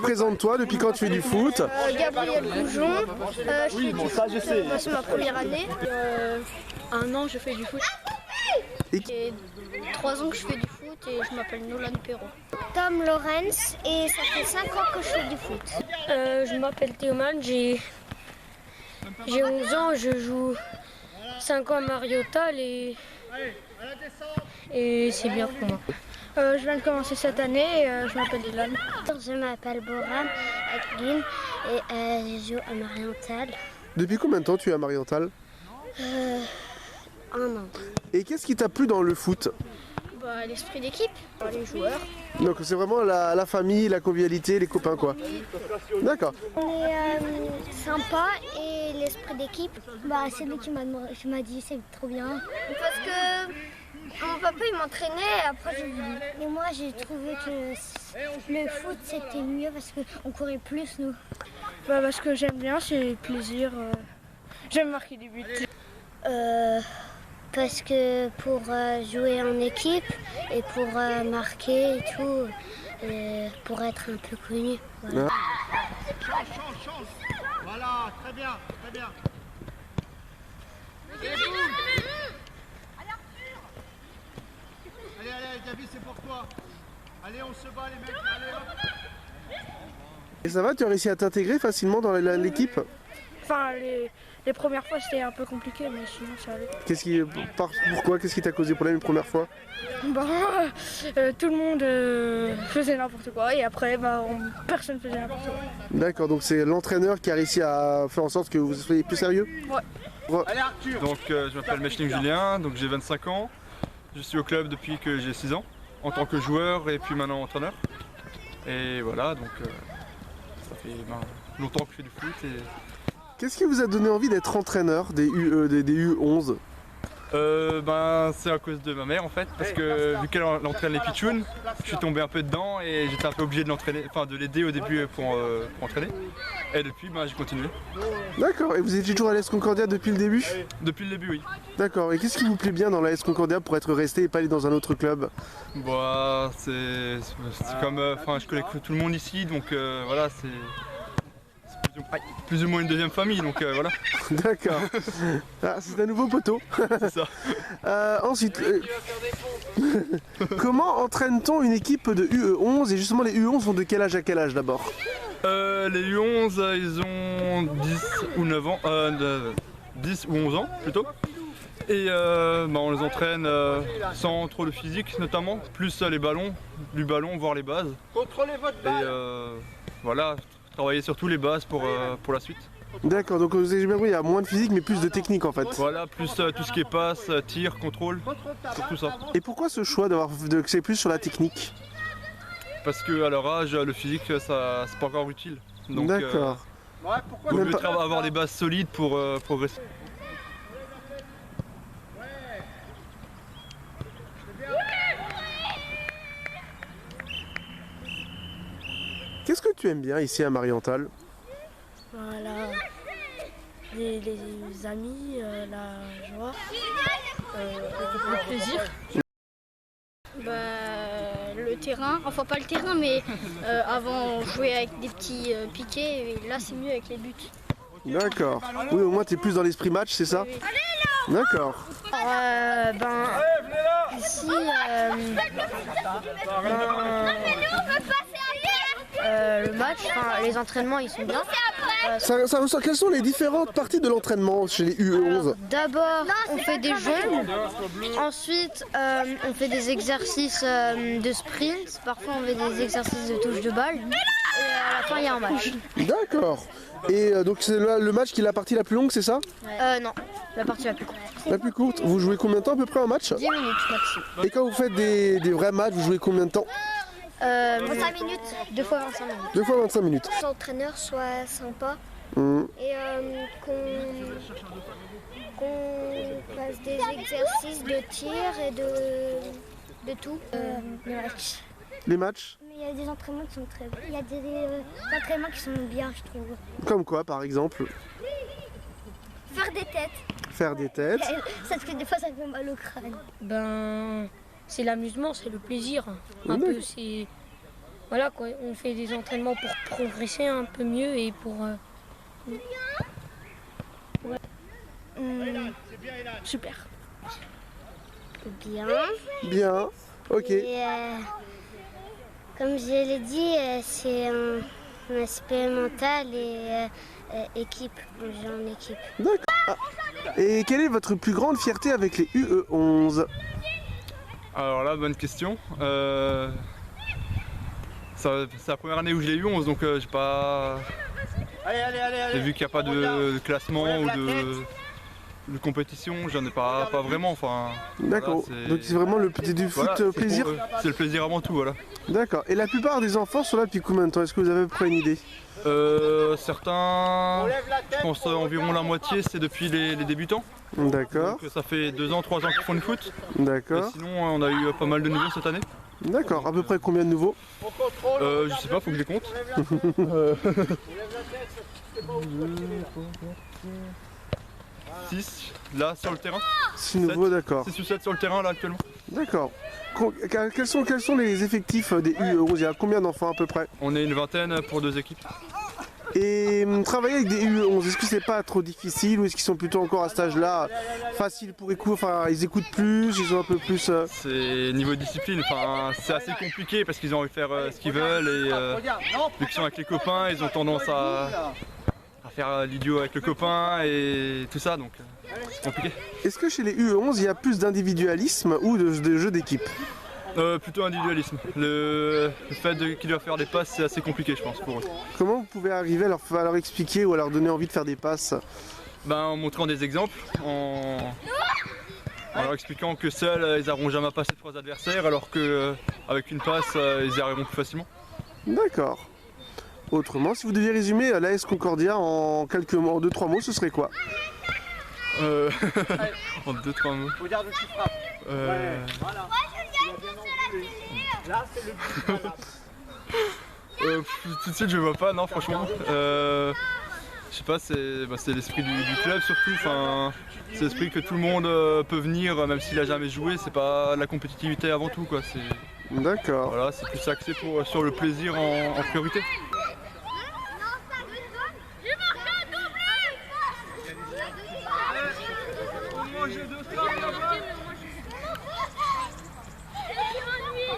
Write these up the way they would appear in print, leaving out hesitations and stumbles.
présente-toi, depuis quand tu fais du foot? Gabriel Goujon, je fais du foot, c'est ma première année. 1 an je fais du foot. Et 3 ans que je fais du foot et je m'appelle Nolan Perrault. Tom Lawrence et ça fait 5 ans que je fais du foot. Je m'appelle Théoman, j'ai 11 ans, je joue 5 ans à Mariottal et c'est bien pour moi. Je viens de commencer cette année et je m'appelle Dylan. Je m'appelle Boram Akgin et je joue à Marienthal. Depuis combien de temps tu es à Marienthal? 1 an. Et qu'est-ce qui t'a plu dans le foot? L'esprit d'équipe, les joueurs. Donc c'est vraiment la famille, la convivialité, les copains quoi. D'accord. On est sympa et l'esprit d'équipe, c'est lui qui m'a dit c'est trop bien. Parce que mon papa il m'entraînait et après j'ai voulu. Et moi j'ai trouvé que le foot c'était mieux parce qu'on courait plus nous. Parce que j'aime bien, c'est plaisir. J'aime marquer des buts. Parce que pour jouer en équipe et pour marquer et tout, pour être un peu connu. Voilà. Voilà, très bien, très bien. Allez, Gabi, c'est pour toi. Allez, on se bat les mecs, allez hop. Et ça va, tu as réussi à t'intégrer facilement dans l'équipe? Enfin, les premières fois c'était un peu compliqué, mais sinon ça allait. Pourquoi? Qu'est-ce qui t'a causé problème une première fois? Tout le monde faisait n'importe quoi et après personne faisait n'importe quoi. D'accord, donc c'est l'entraîneur qui a réussi à faire en sorte que vous soyez plus sérieux? Ouais. Allez, Arthur. Donc je m'appelle Mechling Julien, donc j'ai 25 ans. Je suis au club depuis que j'ai 6 ans, en tant que joueur et puis maintenant entraîneur. Et voilà, donc ça fait longtemps que je fais du foot. Qu'est-ce qui vous a donné envie d'être entraîneur des U11? C'est à cause de ma mère en fait, parce que vu qu'elle entraîne les pitchouns, je suis tombé un peu dedans et j'étais un peu obligé de l'entraîner, de l'aider au début pour entraîner. Et depuis j'ai continué. D'accord, et vous étiez toujours à l'AS Concordia depuis le début? Depuis le début, oui. D'accord, et qu'est-ce qui vous plaît bien dans l'AS Concordia pour être resté et pas aller dans un autre club? C'est comme, je connais tout le monde ici, donc voilà, c'est plus ou moins une deuxième famille, donc voilà. D'accord. C'est un nouveau poteau. C'est ça. Ensuite, comment entraîne-t-on une équipe de UE11? Et justement, les UE11 vont de quel âge à quel âge d'abord? Les U11, ils ont 10 ou 9 ans, 10 ou 11 ans plutôt. Et on les entraîne sans trop de physique notamment, plus les ballons, du ballon, voire les bases. Contrôlez votre balle. Et voilà, travailler surtout les bases pour la suite. D'accord, donc vous avez bien compris, il y a moins de physique mais plus de technique en fait. Voilà, plus tout ce qui est passe, tir, contrôle, tout ça. Et pourquoi ce choix d'axer plus sur la technique? Parce qu'à leur âge, le physique, c'est pas encore utile. D'accord. Vaut mieux avoir des bases solides pour progresser. Qu'est-ce que tu aimes bien ici à Marienthal? Voilà, les amis, la joie, Le plaisir. Le terrain, enfin pas le terrain, mais avant on jouait avec des petits piquets et là c'est mieux avec les buts. D'accord. Oui, au moins tu es plus dans l'esprit match, c'est ça? Oui. D'accord. Ici, le match, les entraînements ils sont bien. Quelles sont les différentes parties de l'entraînement chez les UE11? D'abord, on fait des jeux. Ensuite, on fait des exercices de sprint. Parfois, on fait des exercices de touche de balle. Et à la fin, il y a un match. D'accord. Et donc c'est le match qui est la partie la plus longue, c'est ça? Non, la partie la plus courte. La plus courte. Vous jouez combien de temps à peu près en match? 10 minutes maximum. Et quand vous faites des vrais matchs, vous jouez combien de temps? 25 minutes. 2 fois 25 minutes. 2 fois 25 minutes. Que l'entraîneur soit sympa et qu'on fasse des exercices de tir et de tout. Les matchs. Les matchs? Mais il y a des entraînements qui sont très bien. Il y a des entraînements qui sont bien, je trouve. Comme quoi par exemple? Faire des têtes. Faire des têtes. Parce que des fois ça fait mal au crâne. C'est l'amusement, c'est le plaisir. Un peu, c'est voilà quoi, on fait des entraînements pour progresser un peu mieux et pour... Super. Bien. Bien, ok. Et comme je l'ai dit, c'est un aspect mental et équipe. On joue en équipe. D'accord. Ah. Et quelle est votre plus grande fierté avec les UE11? Alors là, bonne question. C'est la première année où je l'ai eu 11, donc j'ai pas... J'ai vu qu'il n'y a pas de classement ou de compétition, j'en ai pas vraiment. Enfin, d'accord, voilà, donc c'est vraiment le petit du foot voilà, plaisir. C'est le plaisir avant tout, voilà. D'accord, et la plupart des enfants sont là depuis combien de temps? Est-ce que vous avez à peu près une idée? Certains, je pense environ la moitié, c'est depuis les débutants. D'accord. Donc ça fait 2 ans, 3 ans qu'ils font du foot. D'accord. Sinon, on a eu pas mal de nouveaux cette année. D'accord, à peu près combien de nouveaux? Je sais pas, faut que je les compte. 6 là sur le terrain. 6 nouveaux, d'accord. 6 ou 7 sur le terrain là actuellement. D'accord. Quels sont les effectifs des UE11? Il y a combien d'enfants à peu près? On est une vingtaine pour 2 équipes. Et travailler avec des UE11, est-ce que c'est pas trop difficile ou est-ce qu'ils sont plutôt encore à cet âge-là facile pour écouter, enfin ils écoutent plus, ils sont un peu plus... C'est niveau discipline, enfin c'est assez compliqué parce qu'ils ont envie de faire ce qu'ils veulent et vu qu'ils sont avec les copains, ils ont tendance à faire l'idiot avec le copain et tout ça, donc c'est compliqué. Est-ce que chez les UE11 il y a plus d'individualisme ou de jeu d'équipe? Plutôt individualisme. Le fait qu'ils doivent faire des passes, c'est assez compliqué, je pense, pour eux. Comment vous pouvez arriver à leur expliquer ou à leur donner envie de faire des passes? En montrant des exemples, en leur expliquant que seuls, ils n'arriveront jamais à passer 3 adversaires, alors qu'avec une passe, ils y arriveront plus facilement. D'accord. Autrement, si vous deviez résumer l'AS Concordia en 2-3 mots, ce serait quoi? En 2-3 mots. Regarde où tu frappes. Voilà. Là, c'est le but. Tout de suite, je vois pas, non, franchement. Je sais pas, c'est l'esprit du club surtout. Enfin, c'est l'esprit que tout le monde peut venir, même s'il a jamais joué. C'est pas la compétitivité avant tout, quoi. D'accord. Voilà, c'est plus axé sur le plaisir en priorité.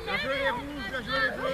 Bien joué les rouges, bien joué les bleus.